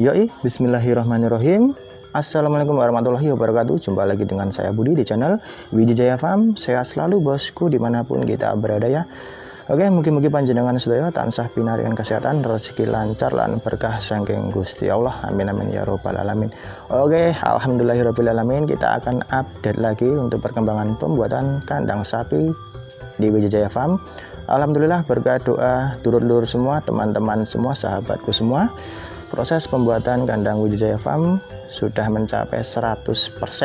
Yoi, bismillahirrahmanirrahim. Assalamualaikum warahmatullahi wabarakatuh. Jumpa lagi dengan saya Budi di channel Wijaya Farm. Sehat selalu bosku dimanapun kita berada ya. Oke, mugi-mugi panjenengan sedaya tansah pinaringan kesehatan, rezeki lancar lan berkah saking Gusti Allah. Amin amin ya robbal alamin. Oke, alhamdulillahirabbil alamin. Kita akan update lagi untuk perkembangan pembuatan kandang sapi di Wijaya Farm. Alhamdulillah berkat doa dulur-dulur semua, teman-teman semua, sahabatku semua, proses pembuatan kandang Wijaya Farm sudah mencapai 100%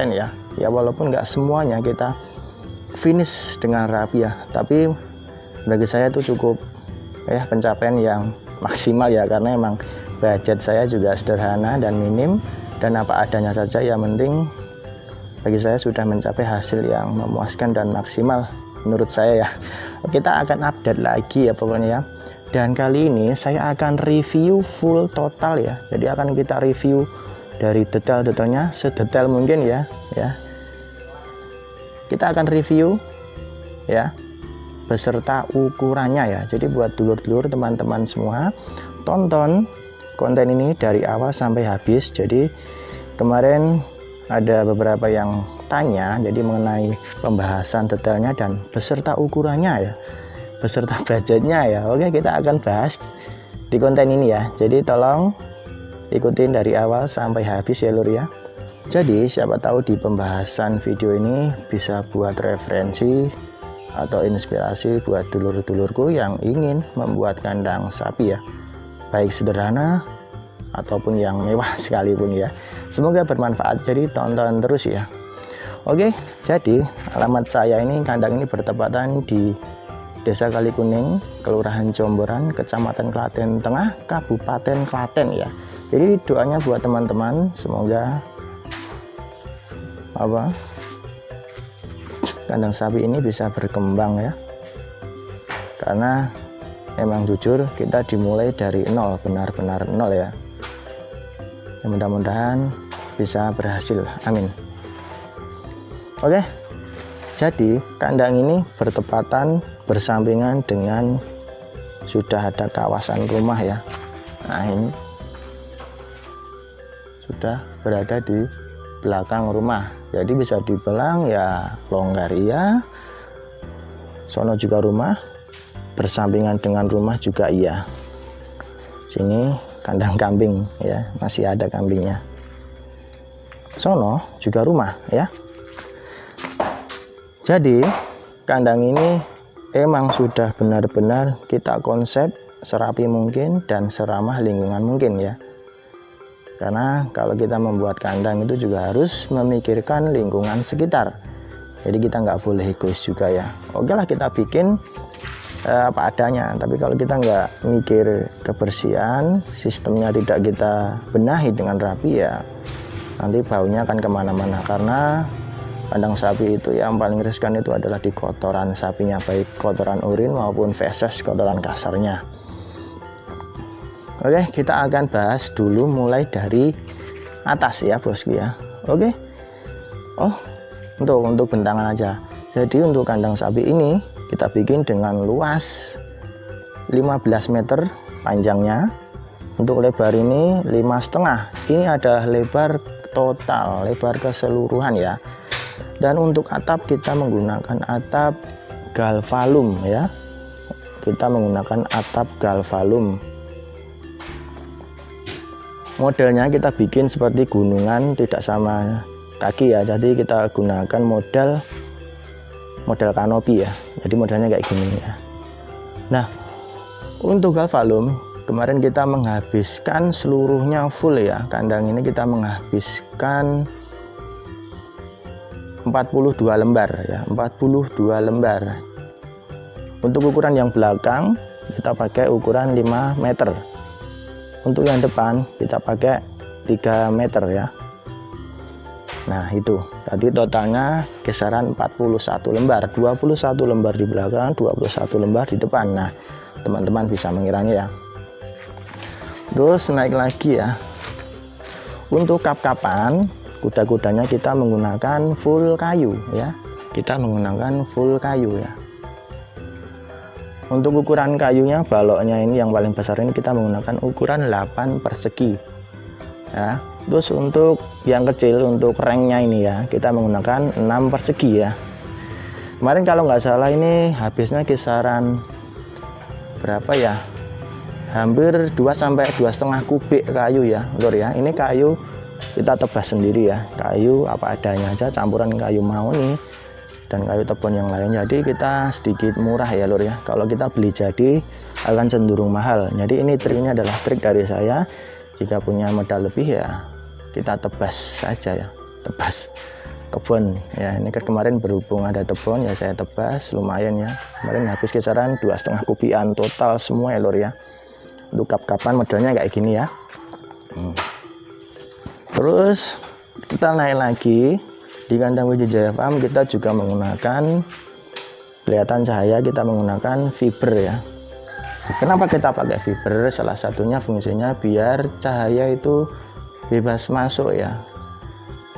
ya. Ya walaupun nggak semuanya kita finish dengan rapi ya, tapi bagi saya itu cukup ya pencapaian yang maksimal ya, karena emang budget saya juga sederhana dan minim dan apa adanya saja. Yang penting bagi saya sudah mencapai hasil yang memuaskan dan maksimal menurut saya ya. Kita akan update lagi ya pokoknya ya. Dan kali ini saya akan review full total ya. Jadi akan kita review dari detail-detailnya sedetail mungkin ya. Kita akan review ya beserta ukurannya ya. Jadi buat dulur-dulur teman-teman semua, tonton konten ini dari awal sampai habis. Jadi kemarin ada beberapa yang tanya jadi mengenai pembahasan detailnya dan beserta ukurannya ya, beserta budgetnya ya. Oke, kita akan bahas di konten ini ya. Jadi tolong ikutin dari awal sampai habis ya lur ya. Jadi siapa tahu di pembahasan video ini bisa buat referensi atau inspirasi buat dulur-dulurku yang ingin membuat kandang sapi ya, baik sederhana ataupun yang mewah sekalipun ya. Semoga bermanfaat, jadi tonton terus ya. Oke, jadi alamat saya ini, kandang ini bertepatan di Desa Kalikuning, Kelurahan Jomboran, Kecamatan Klaten Tengah, Kabupaten Klaten ya. Jadi doanya buat teman-teman semoga kandang sapi ini bisa berkembang ya. Karena emang jujur kita dimulai dari nol, benar-benar nol ya. Mudah-mudahan bisa berhasil, amin. Oke, jadi kandang ini bertepatan bersampingan dengan sudah ada kawasan rumah ya. Nah ini sudah berada di belakang rumah, jadi bisa dibilang ya Longgaria, sono juga rumah, bersampingan dengan rumah juga iya. Sini kandang kambing ya, masih ada kambingnya. Sono juga rumah ya. Jadi kandang ini emang sudah benar-benar kita konsep serapi mungkin dan seramah lingkungan mungkin ya. Karena kalau kita membuat kandang itu juga harus memikirkan lingkungan sekitar. Jadi kita nggak boleh egois juga ya. Oke lah kita bikin apa adanya, tapi kalau kita nggak mikir kebersihan, sistemnya tidak kita benahi dengan rapi ya, nanti baunya akan kemana-mana. Karena kandang sapi itu yang paling riskan itu adalah di kotoran sapinya, baik kotoran urin maupun feses, kotoran kasarnya. Oke, kita akan bahas dulu mulai dari atas ya bosku ya. Oke. Oh, untuk bentangan aja. Jadi untuk kandang sapi ini kita bikin dengan luas 15 meter panjangnya. Untuk lebar ini 5,5. Ini adalah lebar total, lebar keseluruhan ya. Dan untuk atap kita menggunakan atap galvalum ya. Kita menggunakan atap galvalum. Modelnya kita bikin seperti gunungan, tidak sama kaki ya. Jadi kita gunakan model kanopi ya. Jadi modelnya kayak gini ya. Nah, untuk galvalum kemarin kita menghabiskan seluruhnya full ya. Kandang ini kita menghabiskan 42 lembar ya, 42 lembar. Untuk ukuran yang belakang kita pakai ukuran 5 meter. Untuk yang depan kita pakai 3 meter ya. Nah itu tadi totalnya kisaran 41 lembar, 21 lembar di belakang, 21 lembar di depan. Nah teman-teman bisa mengiranya ya. Terus naik lagi ya. Untuk kap-kapan kuda-kudanya kita menggunakan full kayu ya. Kita menggunakan full kayu ya. Untuk ukuran kayunya, baloknya ini yang paling besar ini kita menggunakan ukuran 8 persegi. ya. Terus untuk yang kecil, untuk ranknya ini ya, kita menggunakan 6 persegi ya. Kemarin kalau nggak salah ini habisnya kisaran berapa ya, hampir 2 sampai 2,5 kubik kayu ya lur ya. Ini kayu kita tebas sendiri ya, kayu apa adanya aja, campuran kayu mahoni dan kayu tebon yang lain. Jadi kita sedikit murah ya lur ya. Kalau kita beli jadi akan cenderung mahal. Jadi ini triknya adalah trik dari saya. Jika punya modal lebih ya kita tebas saja ya, tebas kebun ya. Ini kan kemarin berhubung ada tebon ya, saya tebas lumayan ya. Kemarin habis kisaran 2,5 kubian total semua ya lur ya. Untuk kap-kapan modelnya kayak gini ya. Terus kita naik lagi di kandang Wijaya Farm. Kita juga menggunakan, kelihatan cahaya, kita menggunakan fiber ya. Kenapa kita pakai fiber? Salah satunya fungsinya biar cahaya itu bebas masuk ya.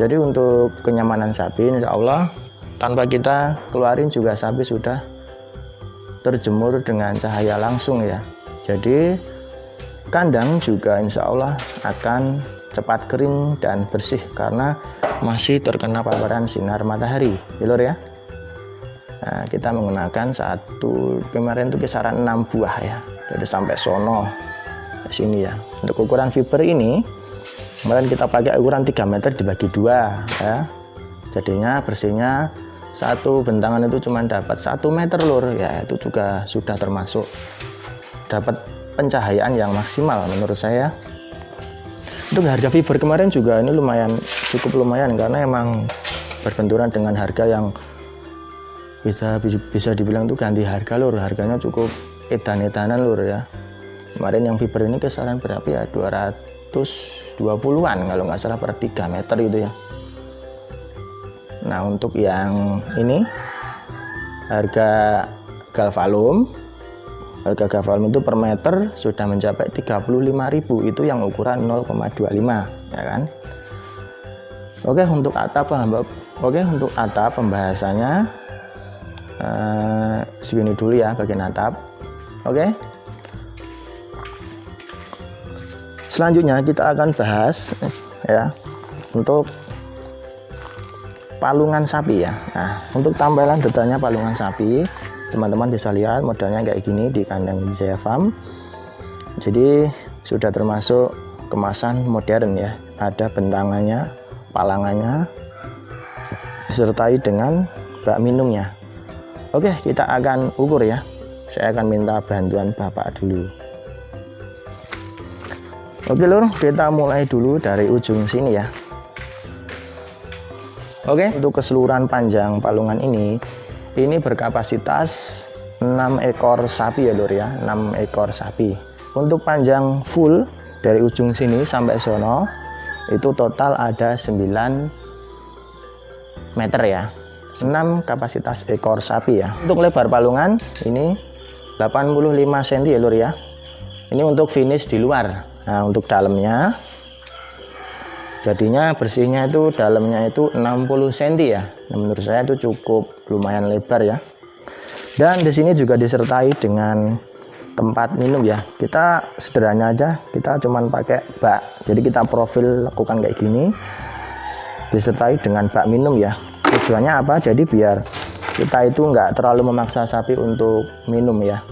Jadi untuk kenyamanan sapi, insya Allah tanpa kita keluarin juga sapi sudah terjemur dengan cahaya langsung ya. Jadi kandang juga insya Allah akan cepat kering dan bersih karena masih terkena paparan sinar matahari ya lur ya. Nah, kita menggunakan kemarin itu kisaran 6 buah ya, jadi sampai sono ke sini ya. Untuk ukuran fiber ini kemarin kita pakai ukuran 3 meter dibagi 2 ya, jadinya bersihnya satu bentangan itu cuma dapat 1 meter lur ya. Itu juga sudah termasuk dapat pencahayaan yang maksimal menurut saya. Untuk harga fiber kemarin juga ini cukup lumayan karena emang berbenturan dengan harga yang bisa dibilang tuh ganti harga lur. Harganya cukup edan-edanan lur ya. Kemarin yang fiber ini kisaran berapa ya, 220-an kalau nggak salah per 3 meter gitu ya. Nah untuk yang ini harga galvalum itu per meter sudah mencapai 35.000, itu yang ukuran 0,25 ya kan. Oke, untuk atap pembahasannya segini dulu ya bagian atap. Oke, selanjutnya kita akan bahas ya untuk palungan sapi ya. Nah untuk tampilan detailnya palungan sapi, teman-teman bisa lihat modelnya kayak gini di kandang Wijaya Farm. Jadi sudah termasuk kemasan modern ya, ada bentangannya, palangannya, disertai dengan bak minumnya. Oke, kita akan ukur ya. Saya akan minta bantuan bapak dulu. Oke lur, kita mulai dulu dari ujung sini ya. Oke, untuk keseluruhan panjang palungan ini berkapasitas 6 ekor sapi ya lur ya, 6 ekor sapi. Untuk panjang full dari ujung sini sampai sono itu total ada 9 meter ya, 6 kapasitas ekor sapi ya. Untuk lebar palungan ini 85 cm ya lur ya. Ini untuk finish di luar. Nah untuk dalamnya jadinya bersihnya itu dalamnya itu 60 cm ya. Nah, menurut saya itu cukup lumayan lebar ya. Dan di sini juga disertai dengan tempat minum ya. Kita sederhana aja, kita cuman pakai bak. Jadi kita profil lakukan kayak gini, disertai dengan bak minum ya. Tujuannya apa? Jadi biar kita itu nggak terlalu memaksa sapi untuk minum ya.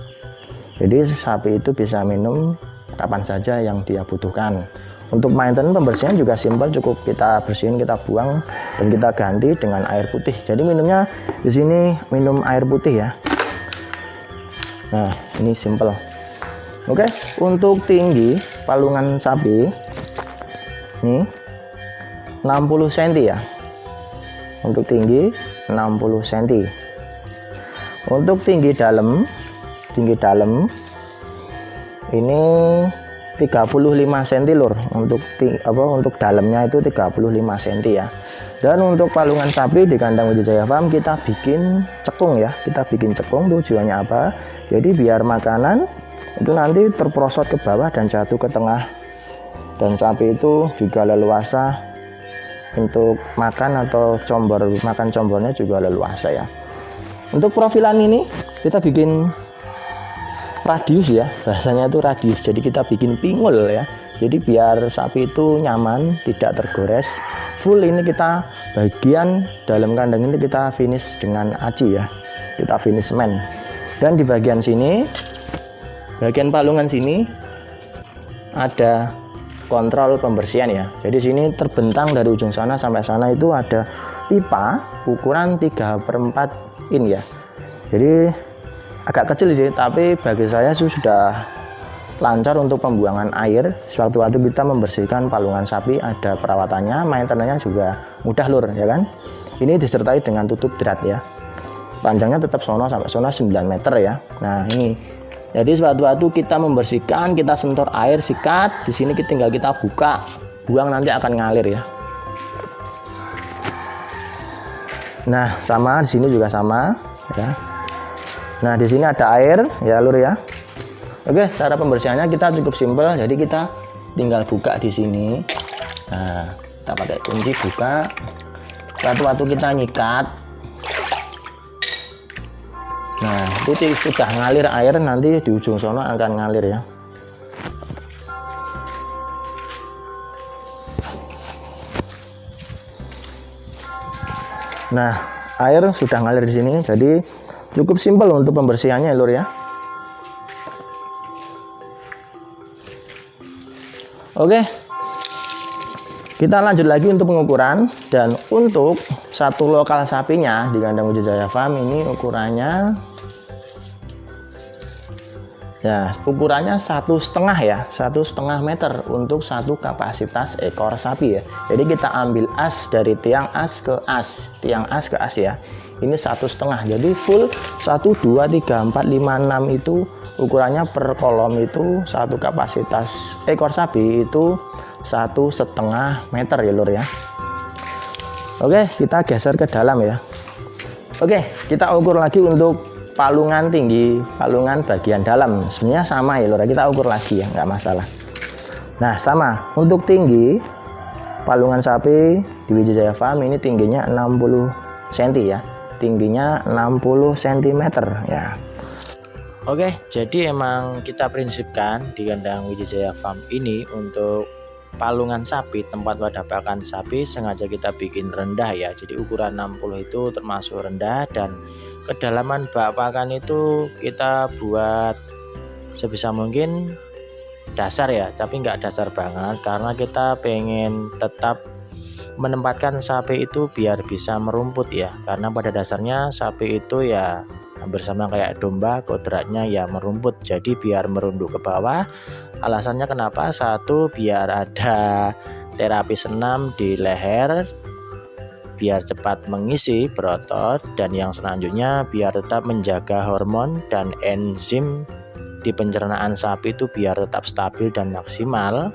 Jadi sapi itu bisa minum kapan saja yang dia butuhkan. Untuk maintenance pembersihan juga simpel, cukup kita bersihin, kita buang, dan kita ganti dengan air putih. Jadi minumnya di sini minum air putih ya. Nah ini simpel. Oke, untuk tinggi palungan sapi ini 60 cm ya. Untuk tinggi 60 cm. Untuk tinggi dalam ini 35 cm lur. Untuk dalamnya itu 35 cm ya. Dan untuk palungan sapi di kandang Wijaya Farm kita bikin cekung ya. Kita bikin cekung, tujuannya apa? Jadi biar makanan itu nanti terprosot ke bawah dan jatuh ke tengah, dan sapi itu juga leluasa untuk makan atau makan combornya juga leluasa ya. Untuk profilan ini kita bikin radius ya, bahasanya itu radius. Jadi kita bikin pinggul ya. Jadi biar sapi itu nyaman, tidak tergores. Full ini kita bagian dalam kandang ini kita finish dengan aci ya. Kita finish semen. Dan di bagian sini, bagian palungan sini ada kontrol pembersihan ya. Jadi sini terbentang dari ujung sana sampai sana itu ada pipa ukuran 3/4 in ya. Jadi agak kecil sih, tapi bagi saya sudah lancar untuk pembuangan air. Sewaktu-waktu kita membersihkan palungan sapi, ada perawatannya, maintenance-nya juga mudah lur ya kan. Ini disertai dengan tutup drat ya. Panjangnya tetap sono sampai sono 9 meter ya. Nah ini, jadi sewaktu-waktu kita membersihkan, kita sentor air, sikat, di sini tinggal kita buka, buang nanti akan ngalir ya. Nah sama di sini juga sama ya. Nah di sini ada air ya lur ya. Oke, cara pembersihannya kita cukup simpel. Jadi kita tinggal buka di sini. Nah, kita pakai kunci buka. Waktu kita nyikat. Nah, itu sudah ngalir air, nanti di ujung sono akan ngalir ya. Nah, air sudah ngalir di sini. Jadi cukup simpel untuk pembersihannya lur ya. Oke, kita lanjut lagi untuk pengukuran. Dan untuk satu lokal sapinya di kandang Wijaya Farm ini ukurannya ya, ukurannya 1,5 ya, 1,5 meter untuk satu kapasitas ekor sapi ya. Jadi kita ambil as dari tiang as ke as, tiang as ke as ya. Ini 1,5, jadi full 1, 2, 3, 4, 5, 6 itu ukurannya per kolom itu satu kapasitas ekor sapi itu 1,5 meter ya lur ya. Oke, kita geser ke dalam ya. Oke, kita ukur lagi untuk palungan tinggi, palungan bagian dalam. Sebenarnya sama ya lur, kita ukur lagi ya, nggak masalah. Nah sama, untuk tinggi palungan sapi di Wijaya Farm ini tingginya 60 cm ya, tingginya 60 cm ya. Oke, jadi emang kita prinsipkan di kandang Wijaya Farm ini untuk palungan sapi, tempat wadah pakan sapi sengaja kita bikin rendah ya. Jadi ukuran 60 itu termasuk rendah, dan kedalaman bak pakan itu kita buat sebisa mungkin dasar ya, tapi nggak dasar banget karena kita pengen tetap menempatkan sapi itu biar bisa merumput ya. Karena pada dasarnya sapi itu ya hampir sama kayak domba, kodratnya ya merumput. Jadi biar merunduk ke bawah. Alasannya kenapa? Satu, biar ada terapi senam di leher, biar cepat mengisi berotot, dan yang selanjutnya biar tetap menjaga hormon dan enzim di pencernaan sapi itu biar tetap stabil dan maksimal.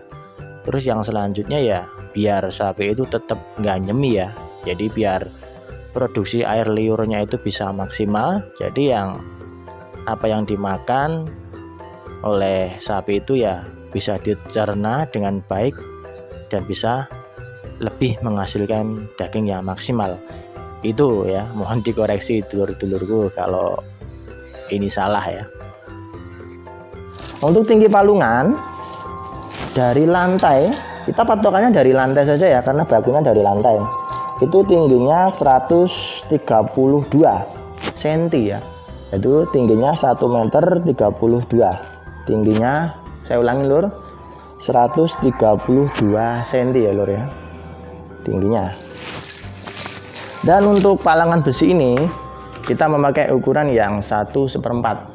Terus yang selanjutnya ya biar sapi itu tetap nggak nyemi ya. Jadi biar produksi air liurnya itu bisa maksimal. Jadi yang apa yang dimakan oleh sapi itu ya bisa dicerna dengan baik dan bisa lebih menghasilkan daging yang maksimal. Itu ya, mohon dikoreksi dulur-dulurku kalau ini salah ya. Untuk tinggi palungan dari lantai, kita patokannya dari lantai saja ya, karena bakunya dari lantai. Itu tingginya 132 cm ya. Itu tingginya 1 meter 32. Tingginya, saya ulangi lur, 132 cm ya lur ya, tingginya. Dan untuk palangan besi ini kita memakai ukuran yang 1/4.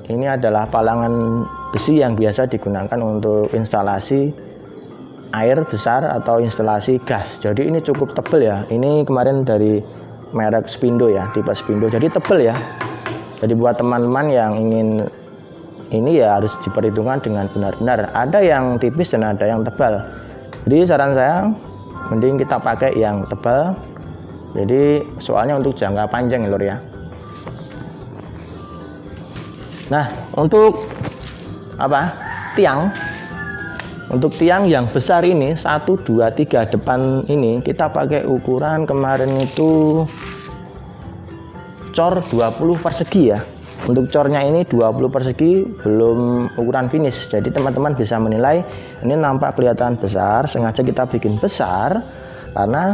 Ini adalah palangan besi yang biasa digunakan untuk instalasi air besar atau instalasi gas. Jadi ini cukup tebal ya. Ini kemarin dari merek Spindo ya, tipe Spindo. Jadi tebal ya. Jadi buat teman-teman yang ingin ini ya harus diperhitungkan dengan benar-benar. Ada yang tipis dan ada yang tebal. Jadi saran saya mending kita pakai yang tebal. Jadi soalnya untuk jangka panjang lur ya. Nah, untuk apa? Tiang. Untuk tiang yang besar ini 1, 2, 3 depan ini kita pakai ukuran kemarin itu cor 20 persegi ya. Untuk cornya ini 20 persegi, belum ukuran finish. Jadi teman-teman bisa menilai, ini nampak kelihatan besar, sengaja kita bikin besar karena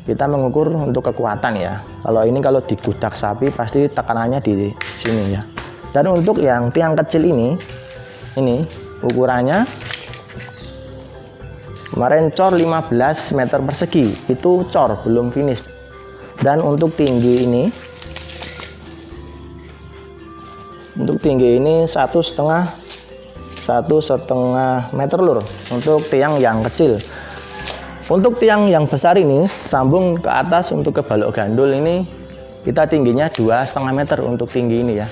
kita mengukur untuk kekuatan ya. Kalau ini kalau digudak sapi pasti tekanannya di sini ya. Dan untuk yang tiang kecil ini ukurannya kemarin cor 15 meter persegi, itu cor belum finish. Dan untuk tinggi ini, satu setengah meter lur untuk tiang yang kecil. Untuk tiang yang besar ini sambung ke atas untuk ke balok gandul ini kita tingginya 2,5 meter untuk tinggi ini ya.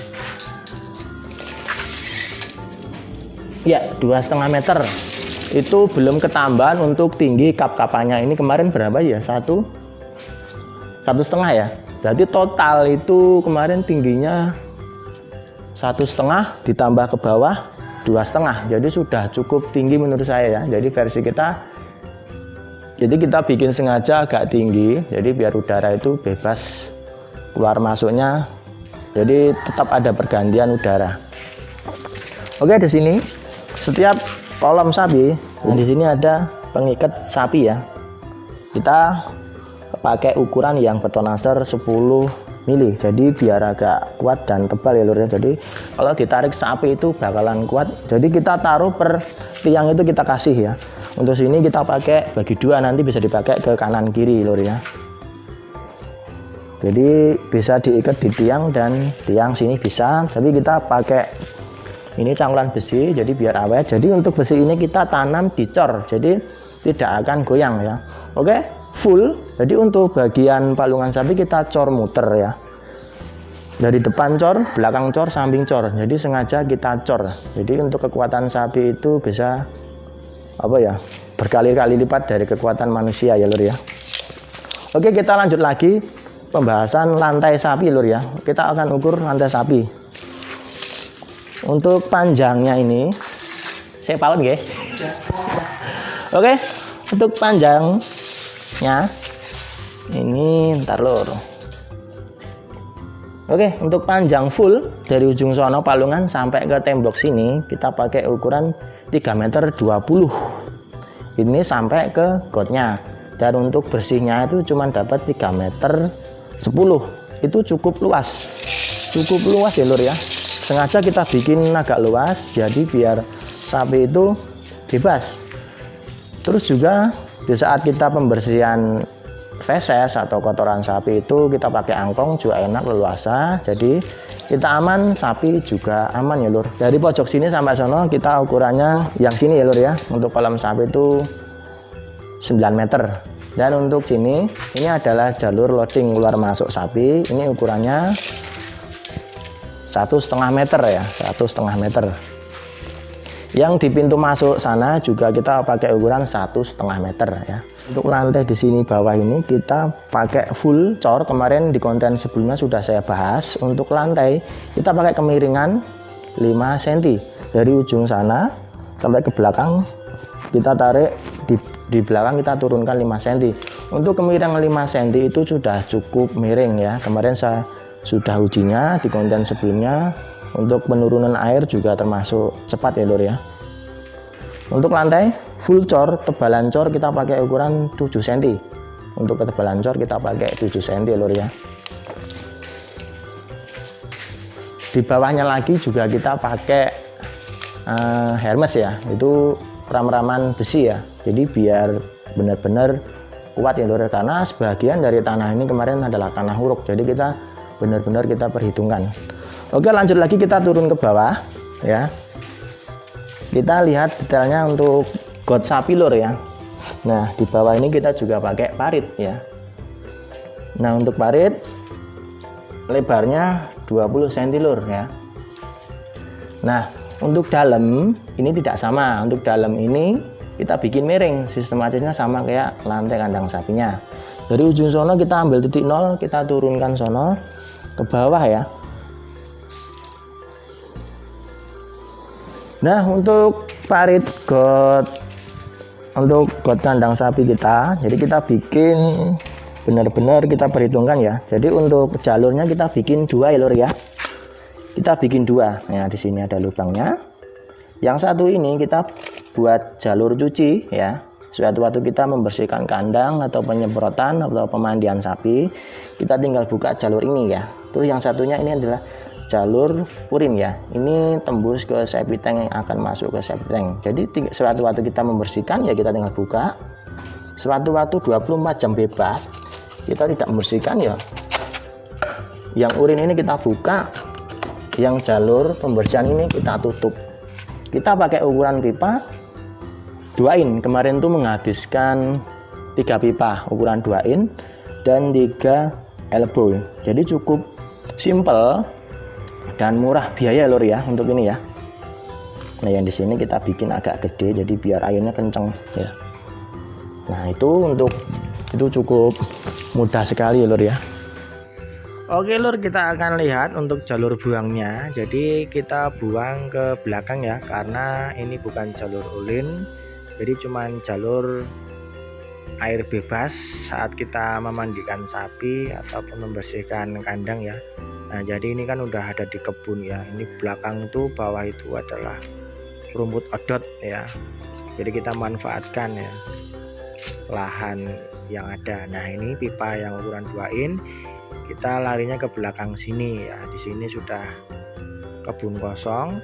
Ya 2,5 meter. Itu belum ketambahan untuk tinggi kap-kapannya. Ini kemarin berapa ya? 1,5 ya. Berarti total itu kemarin tingginya 1,5 ditambah ke bawah 2,5. Jadi sudah cukup tinggi menurut saya ya. Jadi versi kita, jadi kita bikin sengaja agak tinggi. Jadi biar udara itu bebas keluar masuknya. Jadi tetap ada pergantian udara. Oke, di sini setiap kolom sapi, di sini ada pengikat sapi ya. Kita pakai ukuran yang betonaster 10 mili, jadi biar agak kuat dan tebal ya lur ya. Jadi kalau ditarik sapi itu bakalan kuat. Jadi kita taruh per tiang itu kita kasih ya. Untuk sini kita pakai bagi dua, nanti bisa dipakai ke kanan kiri lur ya. Jadi bisa diikat di tiang dan tiang sini bisa, tapi kita pakai ini cangkulan besi jadi biar awet. Jadi untuk besi ini kita tanam di cor, jadi tidak akan goyang ya. Oke, full. Jadi untuk bagian palungan sapi kita cor muter ya. Dari depan cor, belakang cor, samping cor. Jadi sengaja kita cor. Jadi untuk kekuatan sapi itu bisa berkali-kali lipat dari kekuatan manusia ya lur ya. Oke, kita lanjut lagi pembahasan lantai sapi lur ya. Kita akan ukur lantai sapi. Untuk panjangnya ini saya paut nggih. Oke, untuk panjangnya ini ntar lur. Oke, untuk panjang full dari ujung sono palungan sampai ke tembok sini kita pakai ukuran 3,20 meter. Ini sampai ke gotnya. Dan untuk bersihnya itu cuma dapat 3,10 meter. Itu cukup luas. Cukup luas ya lur ya. Sengaja kita bikin agak luas jadi biar sapi itu bebas. Terus juga di saat kita pembersihan feses atau kotoran sapi itu kita pakai angkong juga enak, leluasa. Jadi kita aman, sapi juga aman ya lur. Dari pojok sini sampai sono kita ukurannya yang sini ya lur ya. Untuk kolam sapi itu 9 meter. Dan untuk sini ini adalah jalur loading keluar masuk sapi. Ini ukurannya 1,5 meter ya, 1,5 meter. Yang di pintu masuk sana juga kita pakai ukuran 1,5 meter ya. Untuk lantai di sini bawah ini kita pakai full cor. Kemarin di konten sebelumnya sudah saya bahas. Untuk lantai kita pakai kemiringan 5 cm dari ujung sana sampai ke belakang. Kita tarik di belakang, kita turunkan 5 cm. Untuk kemiringan 5 cm itu sudah cukup miring ya. Kemarin saya sudah ujinya di konten sebelumnya. Untuk penurunan air juga termasuk cepat ya lur ya. Untuk lantai full cor, tebalan cor kita pakai ukuran 7 cm. Untuk ketebalan cor kita pakai 7 cm ya lur ya. Di bawahnya lagi juga kita pakai Hermes ya. Itu ram-raman besi ya. Jadi biar benar-benar kuat ya lur, karena sebagian dari tanah ini kemarin adalah tanah huruk. Jadi kita benar-benar kita perhitungkan. Oke, lanjut lagi kita turun ke bawah ya. Kita lihat detailnya untuk got sapi lur ya. Nah, di bawah ini kita juga pakai parit ya. Nah, untuk parit lebarnya 20 cm lur ya. Nah, untuk dalam ini tidak sama. Untuk dalam ini kita bikin miring, sistematisnya sama kayak lantai kandang sapinya. Dari ujung sono kita ambil titik 0, kita turunkan sono ke bawah ya. Nah, untuk parit got, untuk got kandang sapi kita, jadi kita bikin benar-benar kita perhitungkan ya. Jadi untuk jalurnya kita bikin 2 ya lur ya. kita bikin dua. Nah, di sini ada lubangnya. Yang satu ini kita buat jalur cuci ya. Suatu-waktu kita membersihkan kandang atau penyemprotan atau pemandian sapi, kita tinggal buka jalur ini ya. Terus yang satunya ini adalah jalur urin ya. Ini tembus ke septic tank yang akan masuk ke septic tank. Jadi suatu-waktu kita membersihkan ya kita tinggal buka. Suatu-waktu 24 jam bebas kita tidak membersihkan ya. Yang urin ini kita buka, yang jalur pembersihan ini kita tutup. Kita pakai ukuran pipa 2 in. Kemarin tuh menghabiskan 3 pipa ukuran 2 in dan 3 elbow. Jadi cukup simple dan murah biaya lur ya untuk ini ya. Nah, yang di sini kita bikin agak gede jadi biar airnya kenceng ya. Nah, itu cukup mudah sekali lur ya. Oke lur, kita akan lihat untuk jalur buangnya. Jadi kita buang ke belakang ya, karena ini bukan jalur ulin. Jadi cuman jalur air bebas saat kita memandikan sapi ataupun membersihkan kandang ya. Nah, jadi ini kan udah ada di kebun ya. Ini belakang itu, bawah itu adalah rumput odot ya. Jadi kita manfaatkan ya lahan yang ada. Nah, ini pipa yang ukuran 2 in. Kita larinya ke belakang sini ya. Di sini sudah kebun kosong.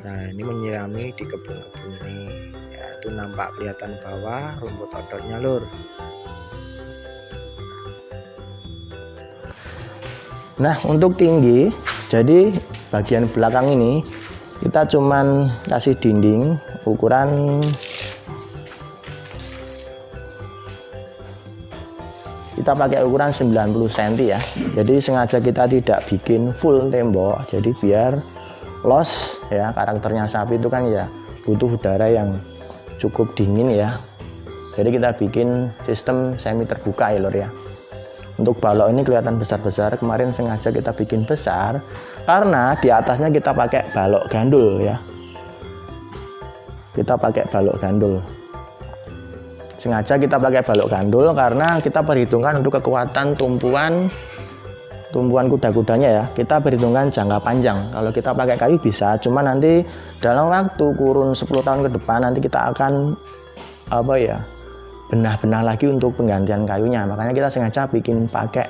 Nah, ini menyirami di kebun-kebun ini. Ya, itu nampak kelihatan bawah rumput odotnya lur. Nah, untuk tinggi, jadi bagian belakang ini kita cuman kasih dinding ukuran kita pakai ukuran 90 cm ya. Jadi sengaja kita tidak bikin full tembok, jadi biar los ya. Karakternya sapi itu kan ya butuh udara yang cukup dingin ya. Jadi kita bikin sistem semi terbuka ya lor ya. Untuk balok ini kelihatan besar-besar. Kemarin sengaja kita bikin besar karena di atasnya kita pakai balok gandul ya. Kita pakai balok gandul. Sengaja kita pakai balok gandul karena kita perhitungkan untuk kekuatan tumpuan kuda-kudanya ya. Kita perhitungkan jangka panjang. Kalau kita pakai kayu bisa, cuma nanti dalam waktu kurun 10 tahun ke depan nanti kita akan benah-benah lagi untuk penggantian kayunya. Makanya kita sengaja bikin pakai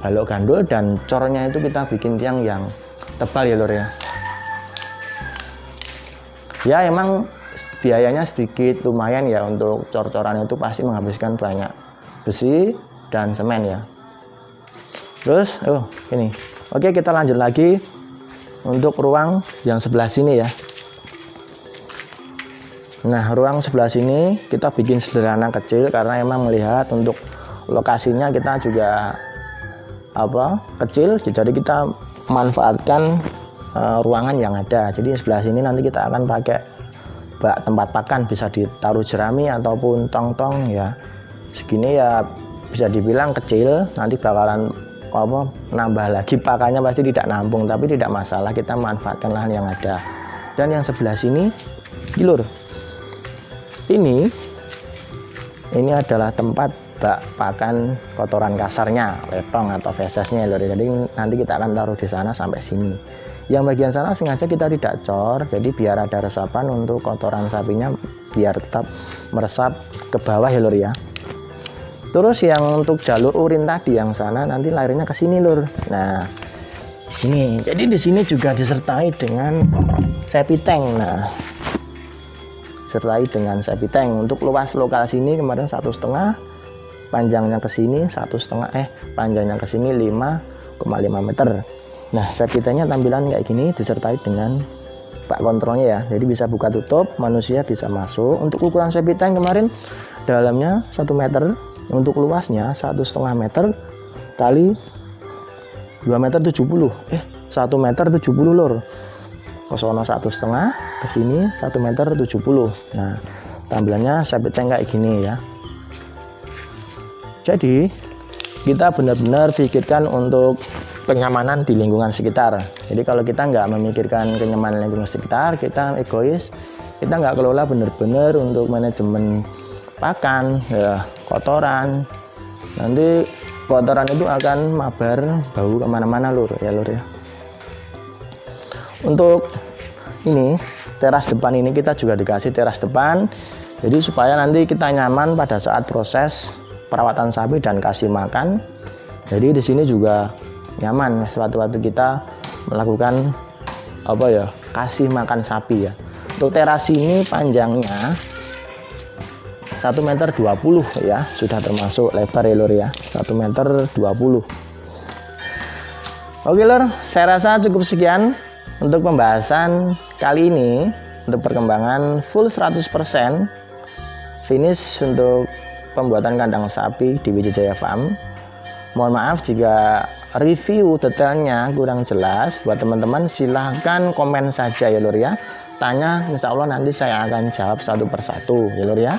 balok gandul dan cornya itu kita bikin tiang yang tebal ya lor ya. Ya emang biayanya sedikit lumayan ya, untuk cor-coran itu pasti menghabiskan banyak besi dan semen ya. Terus ini oke, kita lanjut lagi untuk ruang yang sebelah sini ya. Nah, ruang sebelah sini kita bikin sederhana kecil karena emang melihat untuk lokasinya kita juga kecil, jadi kita manfaatkan ruangan yang ada. Jadi sebelah sini nanti kita akan pakai bak tempat pakan, bisa ditaruh jerami ataupun tong-tong ya. Segini ya bisa dibilang kecil, nanti bakalan nambah lagi pakannya pasti tidak nampung, tapi tidak masalah, kita manfaatkan lahan yang ada. Dan yang sebelah sini lur, ini adalah tempat bak pakan kotoran kasarnya, letong atau fesesnya lur. Jadi nanti kita akan taruh di sana sampai sini. Yang bagian sana sengaja kita tidak cor, jadi biar ada resapan untuk kotoran sapinya biar tetap meresap ke bawah ya lur ya. Terus yang untuk jalur urin tadi yang sana nanti larinya ke sini lur. Nah, sini. Jadi di sini juga disertai dengan septic tank. Nah, sertai dengan septic tank. Untuk luas lokal sini kemarin 1,5, panjangnya ke sini 1,5, panjangnya ke sini 5,5 meter. Nah, septic tanknya tampilan kayak gini disertai dengan bak kontrolnya ya. Jadi bisa buka tutup, manusia bisa masuk. Untuk ukuran septic tank kemarin dalamnya 1 meter, untuk luasnya 1,5 meter kali 2 meter 70. 1 meter 70 lur. Kosono 1,5 ke sini 1 meter 70. Nah, tampilannya septic tank kayak gini ya. Jadi kita benar-benar pikirkan untuk kenyamanan di lingkungan sekitar. Jadi kalau kita nggak memikirkan kenyamanan lingkungan sekitar, kita egois, kita nggak kelola benar-benar untuk manajemen pakan ya, kotoran, nanti kotoran itu akan mabar bau kemana-mana lur ya lur ya. untuk ini teras depan ini kita juga dikasih teras depan, jadi supaya nanti kita nyaman pada saat proses perawatan sapi dan kasih makan. Jadi di sini juga nyaman sewaktu-waktu kita melakukan kasih makan sapi ya. Untuk teras ini panjangnya 1,20 meter ya, sudah termasuk lebar ya lur ya, 1,20 meter. Oke lur, saya rasa cukup sekian untuk pembahasan kali ini untuk perkembangan full 100% finish untuk pembuatan kandang sapi di Wijaya Farm. Mohon maaf jika review detailnya kurang jelas. Buat teman-teman silahkan komen saja ya lur ya, tanya, insya Allah nanti saya akan jawab satu persatu ya lur ya.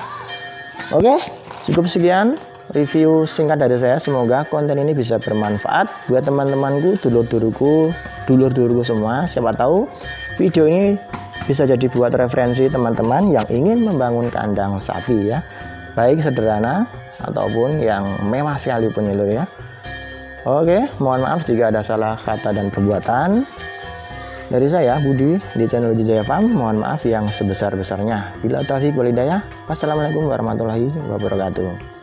Oke, cukup sekian review singkat dari saya. Semoga konten ini bisa bermanfaat buat teman-temanku, dulur-dulurku semua. Siapa tahu video ini bisa jadi buat referensi teman-teman yang ingin membangun kandang sapi ya, baik sederhana ataupun yang mewah sekalipun ya lur ya. Oke, mohon maaf jika ada salah kata dan perbuatan dari saya Budi di channel Wijaya Farm. Mohon maaf yang sebesar-besarnya. Bila taufiq wal hidayah. Wassalamualaikum warahmatullahi wabarakatuh.